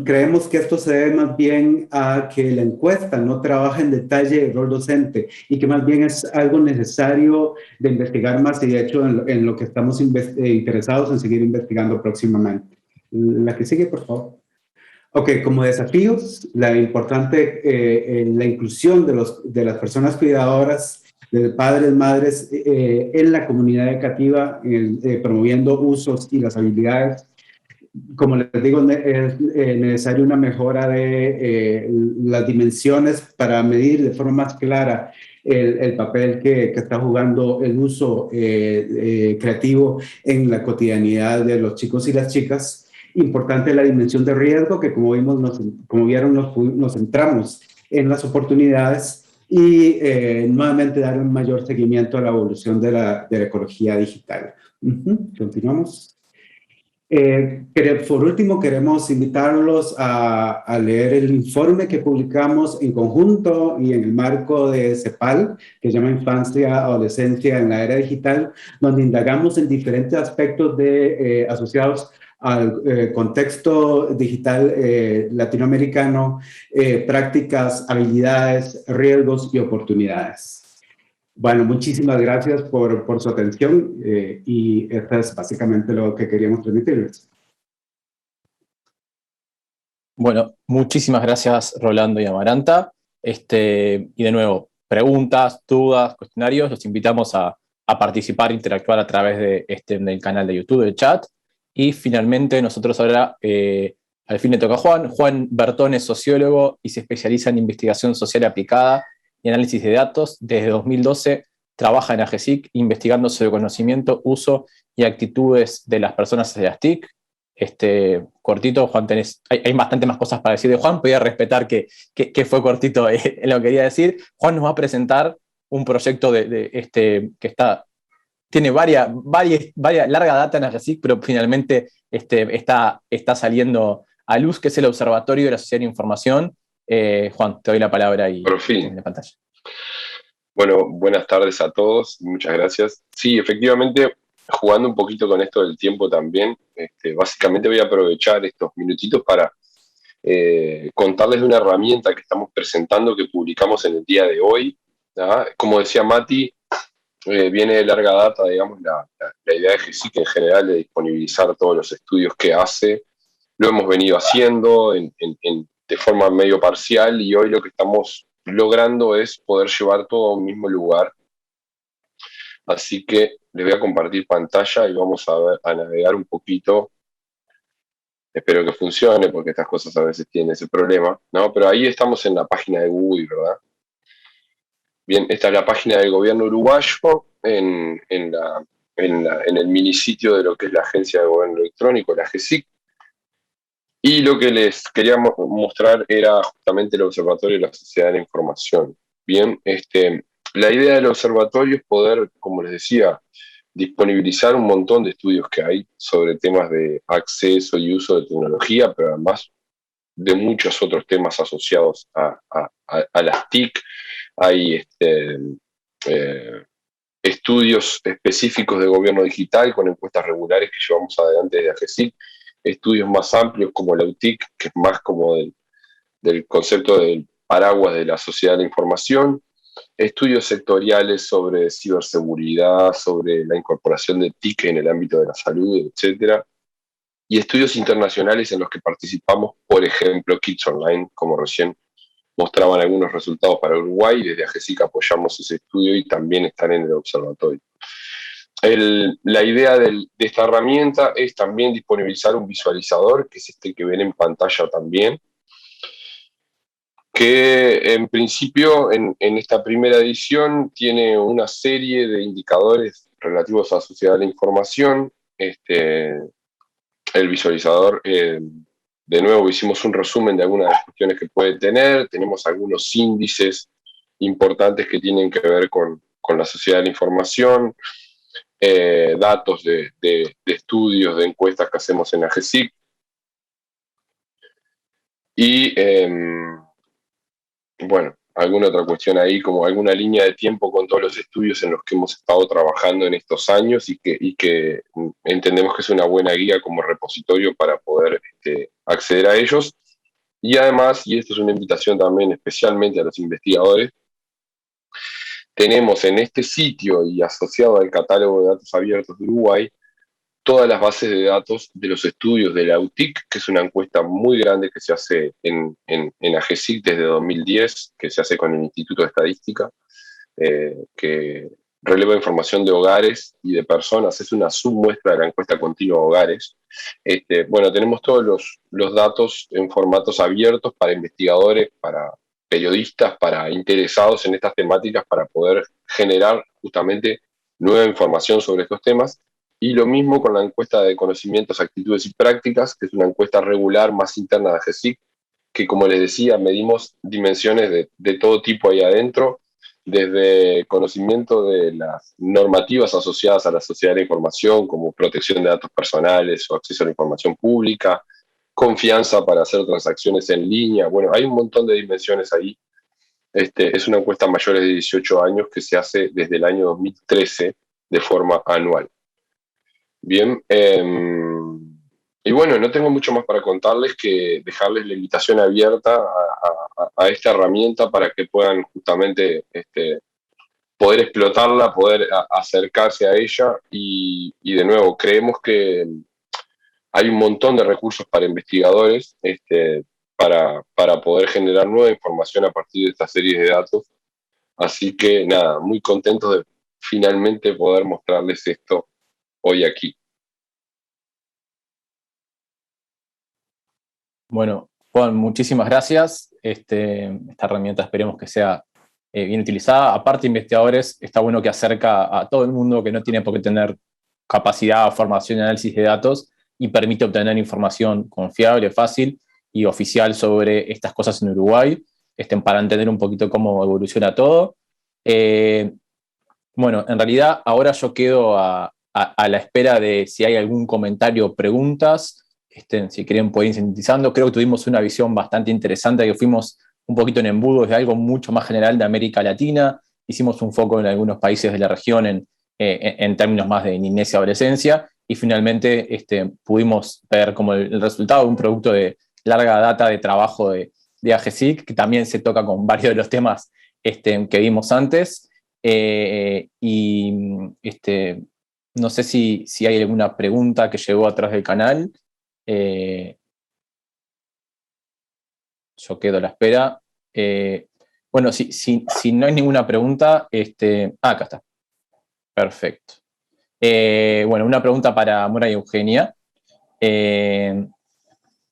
Creemos que esto se debe más bien a que la encuesta no trabaja en detalle el rol docente y que más bien es algo necesario de investigar más, y de hecho en lo que estamos interesados en seguir investigando próximamente. La que sigue, por favor. Ok, como desafíos, la inclusión de las personas cuidadoras, de padres, madres, en la comunidad educativa, promoviendo usos y las habilidades. Como les digo, es necesaria una mejora de las dimensiones para medir de forma más clara el papel que está jugando el uso creativo en la cotidianidad de los chicos y las chicas. Importante la dimensión de riesgo, que como vieron, nos centramos en las oportunidades y nuevamente dar un mayor seguimiento a la evolución de la ecología digital. Continuamos. Por último, queremos invitarlos a leer el informe que publicamos en conjunto y en el marco de CEPAL, que se llama Infancia, Adolescencia en la Era Digital, donde indagamos en diferentes aspectos asociados al contexto digital latinoamericano, prácticas, habilidades, riesgos y oportunidades. Bueno, muchísimas gracias por su atención y esto es básicamente lo que queríamos transmitirles. Bueno, muchísimas gracias Rolando y Amaranta. Y de nuevo, preguntas, dudas, cuestionarios, los invitamos a participar, interactuar a través del canal de YouTube, del chat. Y finalmente nosotros ahora, al fin le toca a Juan. Juan Bertón es sociólogo y se especializa en investigación social aplicada y análisis de datos. Desde 2012 trabaja en AGESIC investigando sobre conocimiento, uso y actitudes de las personas hacia las TIC. cortito. Juan, hay bastante más cosas para decir de Juan, podía respetar que fue cortito en lo que quería decir. Juan nos va a presentar un proyecto que tiene varias larga data en AGESIC, pero finalmente está saliendo a luz, que es el Observatorio de la Sociedad de Información. Juan, te doy la palabra y por fin. en la pantalla. Bueno, buenas tardes a todos, muchas gracias. Sí, efectivamente, jugando un poquito con esto del tiempo también, básicamente voy a aprovechar estos minutitos para contarles de una herramienta que estamos presentando, que publicamos en el día de hoy, ¿tá? Como decía Mati, viene de larga data, digamos, la idea de GESIC en general de disponibilizar todos los estudios que hace. Lo hemos venido haciendo de forma medio parcial, y hoy lo que estamos logrando es poder llevar todo a un mismo lugar. Así que les voy a compartir pantalla y vamos a navegar un poquito. Espero que funcione, porque estas cosas a veces tienen ese problema, ¿no? Pero ahí estamos en la página de Google, ¿verdad? Bien, esta es la página del gobierno uruguayo, en el minisitio de lo que es la Agencia de Gobierno Electrónico, la GESIC. Y lo que les quería mostrar era justamente el Observatorio de la Sociedad de la Información. Bien, la idea del observatorio es poder, como les decía, disponibilizar un montón de estudios que hay sobre temas de acceso y uso de tecnología, pero además de muchos otros temas asociados a las TIC. Hay estudios específicos de gobierno digital con encuestas regulares que llevamos adelante desde AGESIC, estudios más amplios como la UTIC, que es más como del concepto del paraguas de la sociedad de la información, estudios sectoriales sobre ciberseguridad, sobre la incorporación de TIC en el ámbito de la salud, etc. Y estudios internacionales en los que participamos, por ejemplo, Kids Online, como recién mostraban algunos resultados para Uruguay. Desde AGESIC apoyamos ese estudio y también están en el observatorio. La idea de esta herramienta es también disponibilizar un visualizador, que es este que ven en pantalla también, que en principio en esta primera edición tiene una serie de indicadores relativos a la sociedad de la información. El visualizador, de nuevo, hicimos un resumen de algunas de las cuestiones que puede tener. Tenemos algunos índices importantes que tienen que ver con la sociedad de la información, datos de estudios, de encuestas que hacemos en AGESIC. Y, bueno, alguna otra cuestión ahí, como alguna línea de tiempo con todos los estudios en los que hemos estado trabajando en estos años y que entendemos que es una buena guía como repositorio para poder acceder a ellos. Y además, y esto es una invitación también especialmente a los investigadores, tenemos en este sitio y asociado al catálogo de datos abiertos de Uruguay todas las bases de datos de los estudios de la UTIC, que es una encuesta muy grande que se hace en AGESIC desde 2010, que se hace con el Instituto de Estadística, que releva información de hogares y de personas. Es una submuestra de la encuesta continua de hogares. Bueno, tenemos todos los datos en formatos abiertos para investigadores, para periodistas, para interesados en estas temáticas, para poder generar justamente nueva información sobre estos temas. Y lo mismo con la encuesta de conocimientos, actitudes y prácticas, que es una encuesta regular más interna de AGESIC, que, como les decía, medimos dimensiones de todo tipo ahí adentro, desde conocimiento de las normativas asociadas a la sociedad de la información, como protección de datos personales o acceso a la información pública, confianza para hacer transacciones en línea. Bueno, hay un montón de dimensiones ahí. Es una encuesta mayores de 18 años que se hace desde el año 2013 de forma anual. Bien, y bueno, no tengo mucho más para contarles que dejarles la invitación abierta a esta herramienta para que puedan justamente poder explotarla, poder acercarse a ella y de nuevo, creemos que hay un montón de recursos para investigadores para poder generar nueva información a partir de esta serie de datos. Así que nada, muy contentos de finalmente poder mostrarles esto hoy aquí. Bueno, Juan, muchísimas gracias. Esta herramienta esperemos que sea bien utilizada. Aparte, investigadores, está bueno que acerca a todo el mundo que no tiene por qué tener capacidad, formación y análisis de datos, y permite obtener información confiable, fácil y oficial sobre estas cosas en Uruguay, para entender un poquito cómo evoluciona todo. Bueno, en realidad ahora yo quedo a la espera de si hay algún comentario o preguntas. Si quieren pueden ir sintetizando. Creo que tuvimos una visión bastante interesante, que fuimos un poquito en embudos de algo mucho más general de América Latina. Hicimos un foco en algunos países de la región en términos más de niñez y adolescencia, y finalmente pudimos ver como el resultado de un producto de larga data de trabajo de AGESIC, que también se toca con varios de los temas que vimos antes. No sé si hay alguna pregunta que llegó atrás del canal. Yo quedo a la espera. Bueno, si no hay ninguna pregunta, acá está. Perfecto. Bueno, una pregunta para Mora y Eugenia.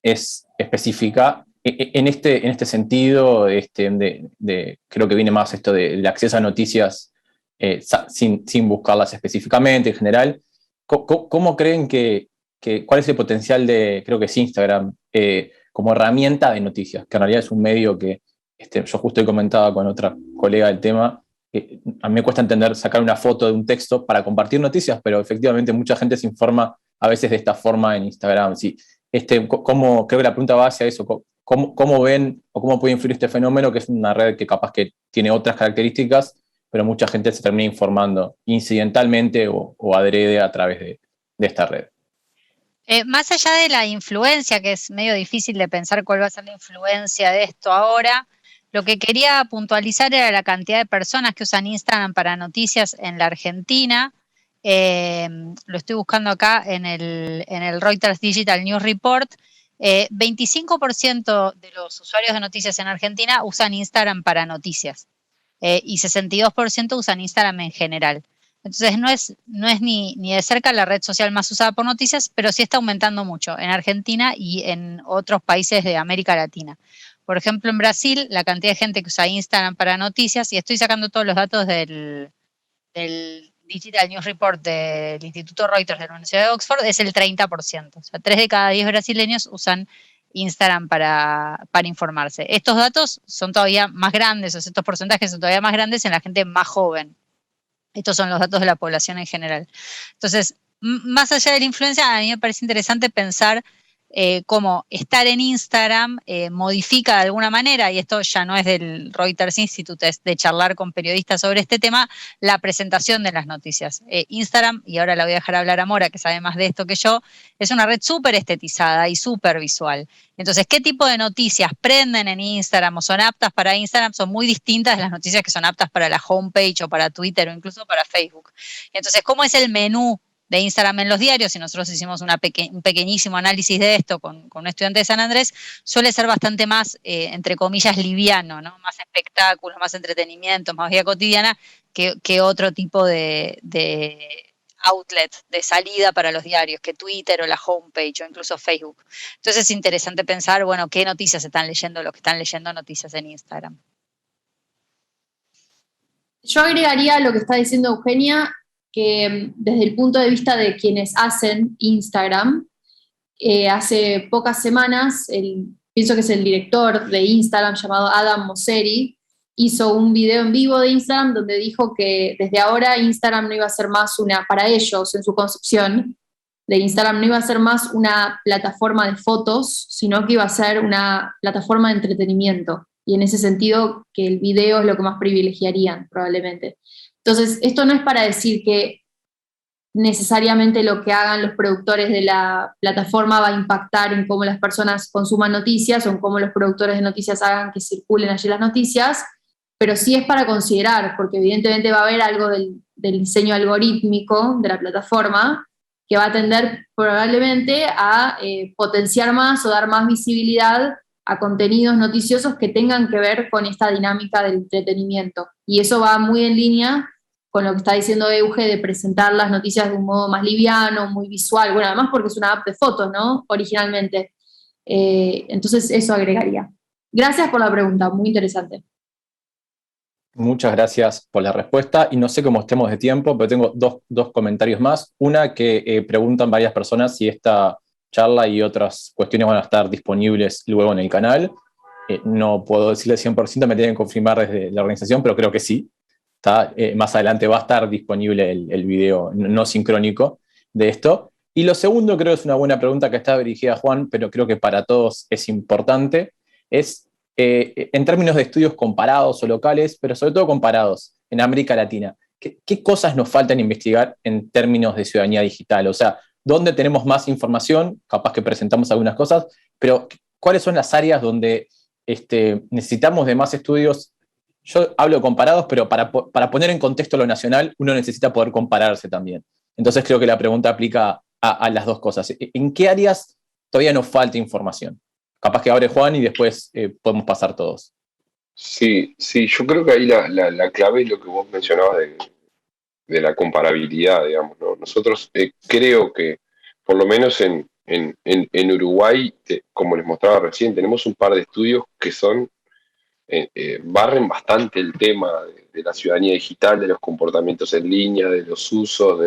Es específica. En este sentido, creo que viene más esto del acceso a noticias sin buscarlas específicamente en general. ¿Cómo creen cuál es el potencial de, creo que es Instagram, como herramienta de noticias? Que en realidad es un medio que yo justo he comentado con otra colega del tema. A mí me cuesta entender sacar una foto de un texto para compartir noticias, pero efectivamente mucha gente se informa a veces de esta forma en Instagram. Sí, creo que la pregunta va hacia eso. ¿Cómo ven o cómo puede influir este fenómeno, que es una red que capaz que tiene otras características, pero mucha gente se termina informando incidentalmente o adrede a través de esta red? Más allá de la influencia, que es medio difícil de pensar cuál va a ser la influencia de esto ahora, lo que quería puntualizar era la cantidad de personas que usan Instagram para noticias en la Argentina. Lo estoy buscando acá en el Reuters Digital News Report. 25% de los usuarios de noticias en Argentina usan Instagram para noticias y 62% usan Instagram en general. Entonces no es ni de cerca la red social más usada por noticias, pero sí está aumentando mucho en Argentina y en otros países de América Latina. Por ejemplo, en Brasil, la cantidad de gente que usa Instagram para noticias, y estoy sacando todos los datos del Digital News Report del Instituto Reuters de la Universidad de Oxford, es el 30%. O sea, 3 de cada 10 brasileños usan Instagram para informarse. Estos datos son todavía más grandes, o sea, estos porcentajes son todavía más grandes en la gente más joven. Estos son los datos de la población en general. Entonces, más allá de la influencia, a mí me parece interesante pensar cómo estar en Instagram modifica de alguna manera, y esto ya no es del Reuters Institute, es de charlar con periodistas sobre este tema, la presentación de las noticias. Instagram, y ahora la voy a dejar hablar a Mora, que sabe más de esto que yo, es una red súper estetizada y súper visual. Entonces, ¿qué tipo de noticias prenden en Instagram o son aptas para Instagram? Son muy distintas de las noticias que son aptas para la homepage o para Twitter o incluso para Facebook. Entonces, ¿cómo es el menú de Instagram en los diarios? Y nosotros hicimos un pequeñísimo análisis de esto con un estudiante de San Andrés. Suele ser bastante más, entre comillas, liviano, ¿no? Más espectáculos, más entretenimiento, más vida cotidiana que otro tipo de outlet, de salida para los diarios, que Twitter o la homepage o incluso Facebook. Entonces es interesante pensar, bueno, qué noticias están leyendo los que están leyendo noticias en Instagram. Yo agregaría lo que está diciendo Eugenia, que desde el punto de vista de quienes hacen Instagram, hace pocas semanas, pienso que es el director de Instagram llamado Adam Mosseri, hizo un video en vivo de Instagram donde dijo que desde ahora Instagram no iba a ser más para ellos, en su concepción de Instagram, no iba a ser más una plataforma de fotos, sino que iba a ser una plataforma de entretenimiento. Y en ese sentido, que el video es lo que más privilegiarían, probablemente. Entonces, esto no es para decir que necesariamente lo que hagan los productores de la plataforma va a impactar en cómo las personas consuman noticias o en cómo los productores de noticias hagan que circulen allí las noticias, pero sí es para considerar, porque evidentemente va a haber algo del diseño algorítmico de la plataforma que va a tender probablemente a potenciar más o dar más visibilidad a contenidos noticiosos que tengan que ver con esta dinámica del entretenimiento. Y eso va muy en línea con lo que está diciendo Euge de presentar las noticias de un modo más liviano, muy visual, bueno, además porque es una app de fotos, ¿no? Originalmente. Entonces eso agregaría. Gracias por la pregunta, muy interesante. Muchas gracias por la respuesta, y no sé cómo estemos de tiempo, pero tengo dos comentarios más. Una que preguntan varias personas si esta charla y otras cuestiones van a estar disponibles luego en el canal. No puedo decirle 100%, me tienen que confirmar desde la organización, pero creo que sí. Más adelante va a estar disponible el video no sincrónico de esto. Y lo segundo, creo que es una buena pregunta que está dirigida a Juan, pero creo que para todos es importante, es en términos de estudios comparados o locales, pero sobre todo comparados en América Latina. ¿Qué cosas nos faltan investigar en términos de ciudadanía digital? O sea, ¿dónde tenemos más información? Capaz que presentamos algunas cosas, pero ¿cuáles son las áreas donde necesitamos de más estudios? Yo hablo de comparados, pero para poner en contexto lo nacional, uno necesita poder compararse también. Entonces creo que la pregunta aplica a las dos cosas. ¿En qué áreas todavía nos falta información? Capaz que abre Juan y después podemos pasar todos. Sí, yo creo que ahí la clave es lo que vos mencionabas de la comparabilidad, digamos, ¿no? Nosotros creo que, por lo menos en Uruguay, como les mostraba recién, tenemos un par de estudios que son barren bastante el tema de la ciudadanía digital, de los comportamientos en línea, de los usos,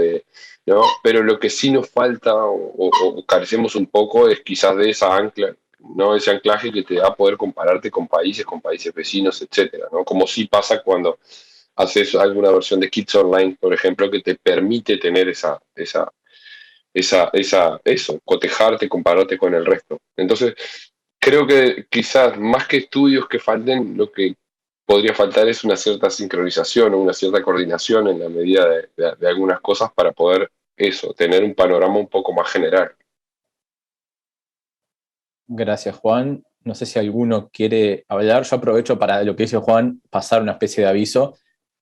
¿no? Pero lo que sí nos falta o carecemos un poco es quizás de esa ancla, ¿no? Ese anclaje que te da poder compararte con países vecinos, etcétera, ¿no? Como sí pasa cuando haces alguna versión de Kids Online, por ejemplo, que te permite tener eso, cotejarte, compararte con el resto. Entonces, creo que quizás más que estudios que falten, lo que podría faltar es una cierta sincronización o una cierta coordinación en la medida de algunas cosas para poder tener un panorama un poco más general. Gracias, Juan. No sé si alguno quiere hablar. Yo aprovecho para lo que dice Juan, pasar una especie de aviso.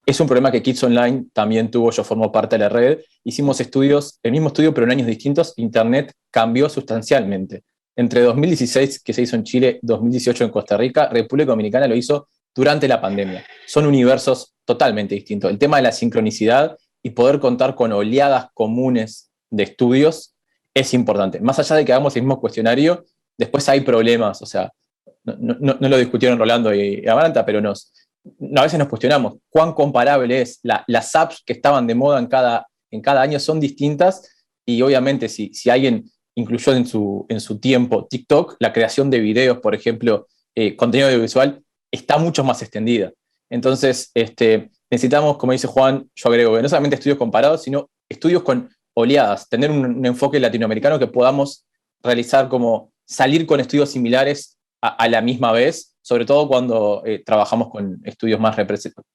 Es un problema que Kids Online también tuvo, yo formo parte de la red. Hicimos estudios, el mismo estudio, pero en años distintos. Internet cambió sustancialmente. Entre 2016, que se hizo en Chile, 2018 en Costa Rica, República Dominicana lo hizo durante la pandemia. Son universos totalmente distintos. El tema de la sincronicidad y poder contar con oleadas comunes de estudios es importante. Más allá de que hagamos el mismo cuestionario, después hay problemas. O sea, no lo discutieron Rolando y Amaranta, pero a veces nos cuestionamos cuán comparable es. Las apps que estaban de moda en cada año son distintas y obviamente si alguien incluyó en su tiempo TikTok, la creación de videos, por ejemplo, contenido audiovisual, está mucho más extendida. Entonces, necesitamos, como dice Juan, yo agrego, no solamente estudios comparados, sino estudios con oleadas, tener un enfoque latinoamericano que podamos realizar como salir con estudios similares a la misma vez, sobre todo cuando trabajamos con estudios más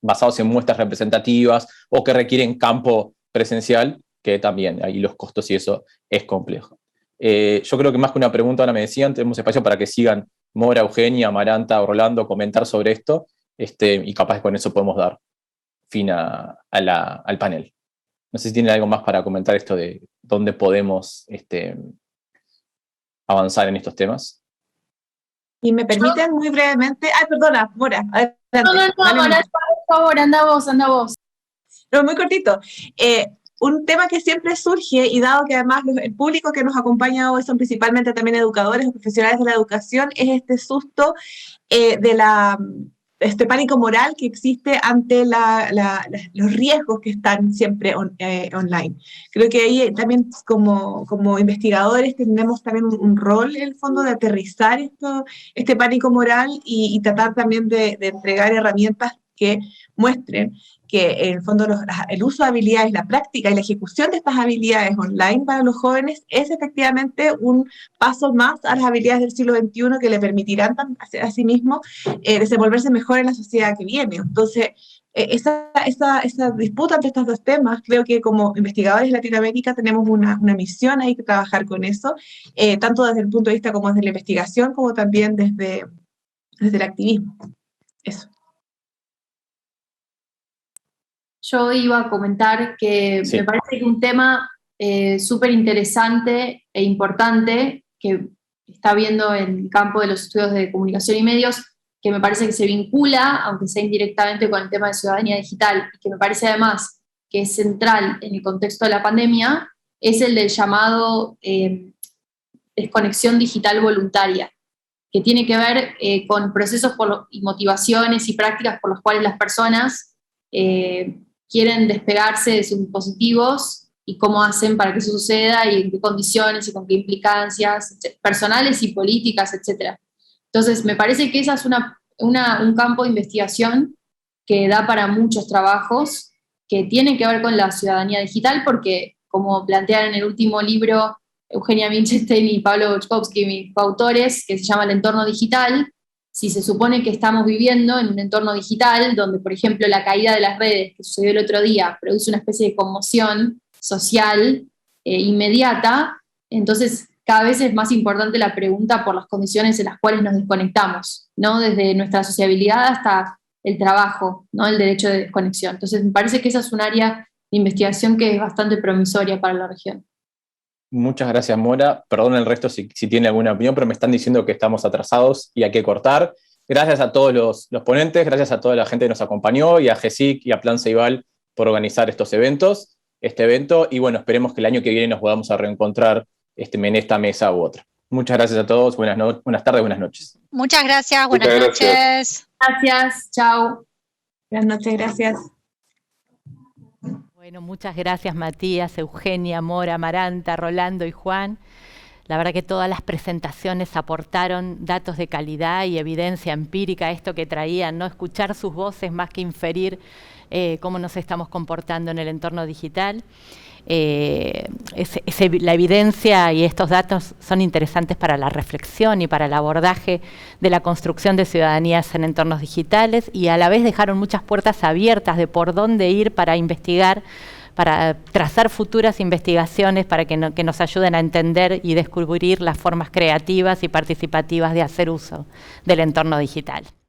basados en muestras representativas o que requieren campo presencial, que también ahí los costos y eso es complejo. Yo creo que más que una pregunta, ahora me decían, tenemos espacio para que sigan Mora, Eugenia, Amaranta o Rolando comentar sobre esto, y capaz que con eso podemos dar fin al panel. No sé si tienen algo más para comentar esto de dónde podemos avanzar en estos temas. Y me permiten muy brevemente... Ay, perdona, Mora, adelante. No, Amaranta, por favor, anda vos. No, muy cortito. Un tema que siempre surge, y dado que además el público que nos acompaña hoy son principalmente también educadores o profesionales de la educación, es este susto este pánico moral que existe ante los riesgos que están siempre online. Creo que ahí también como investigadores tenemos también un rol en el fondo de aterrizar este pánico moral y tratar también de entregar herramientas que muestren que en el fondo el uso de habilidades, la práctica y la ejecución de estas habilidades online para los jóvenes es efectivamente un paso más a las habilidades del siglo XXI que le permitirán a sí mismos desenvolverse mejor en la sociedad que viene. Entonces, esa disputa entre estos dos temas, creo que como investigadores de Latinoamérica tenemos una misión ahí que trabajar con eso, tanto desde el punto de vista como desde la investigación, como también desde el activismo. Eso. Yo iba a comentar que sí. Me parece que un tema súper interesante e importante que está viendo en el campo de los estudios de comunicación y medios, que me parece que se vincula, aunque sea indirectamente, con el tema de ciudadanía digital, y que me parece además que es central en el contexto de la pandemia, es el del llamado desconexión digital voluntaria, que tiene que ver con procesos y motivaciones y prácticas por los cuales las personas quieren despegarse de sus dispositivos y cómo hacen para que eso suceda y en qué condiciones y con qué implicancias personales y políticas, etc. Entonces, me parece que esa es un campo de investigación que da para muchos trabajos que tienen que ver con la ciudadanía digital, porque, como plantean en el último libro Eugenia Winchenstein y Pablo Boczkowski, mis coautores, que se llama El entorno digital, si se supone que estamos viviendo en un entorno digital donde, por ejemplo, la caída de las redes, que sucedió el otro día, produce una especie de conmoción social inmediata, entonces cada vez es más importante la pregunta por las condiciones en las cuales nos desconectamos, ¿no? Desde nuestra sociabilidad hasta el trabajo, ¿no? El derecho de desconexión. Entonces me parece que esa es un área de investigación que es bastante promisoria para la región. Muchas gracias, Mora. Perdón el resto si tiene alguna opinión, pero me están diciendo que estamos atrasados y hay que cortar. Gracias a todos los ponentes, gracias a toda la gente que nos acompañó y a GESIC y a Plan Ceibal por organizar este evento. Y bueno, esperemos que el año que viene nos podamos a reencontrar en esta mesa u otra. Muchas gracias a todos. Buenas tardes, buenas noches. Muchas gracias. Buenas noches. Gracias. Chao. Buenas noches. Gracias. Bueno, muchas gracias Matías, Eugenia, Mora, Amaranta, Rolando y Juan. La verdad que todas las presentaciones aportaron datos de calidad y evidencia empírica, esto que traían, ¿no? Escuchar sus voces más que inferir cómo nos estamos comportando en el entorno digital. La evidencia y estos datos son interesantes para la reflexión y para el abordaje de la construcción de ciudadanías en entornos digitales, y a la vez dejaron muchas puertas abiertas de por dónde ir para investigar, para trazar futuras investigaciones para que nos ayuden a entender y descubrir las formas creativas y participativas de hacer uso del entorno digital.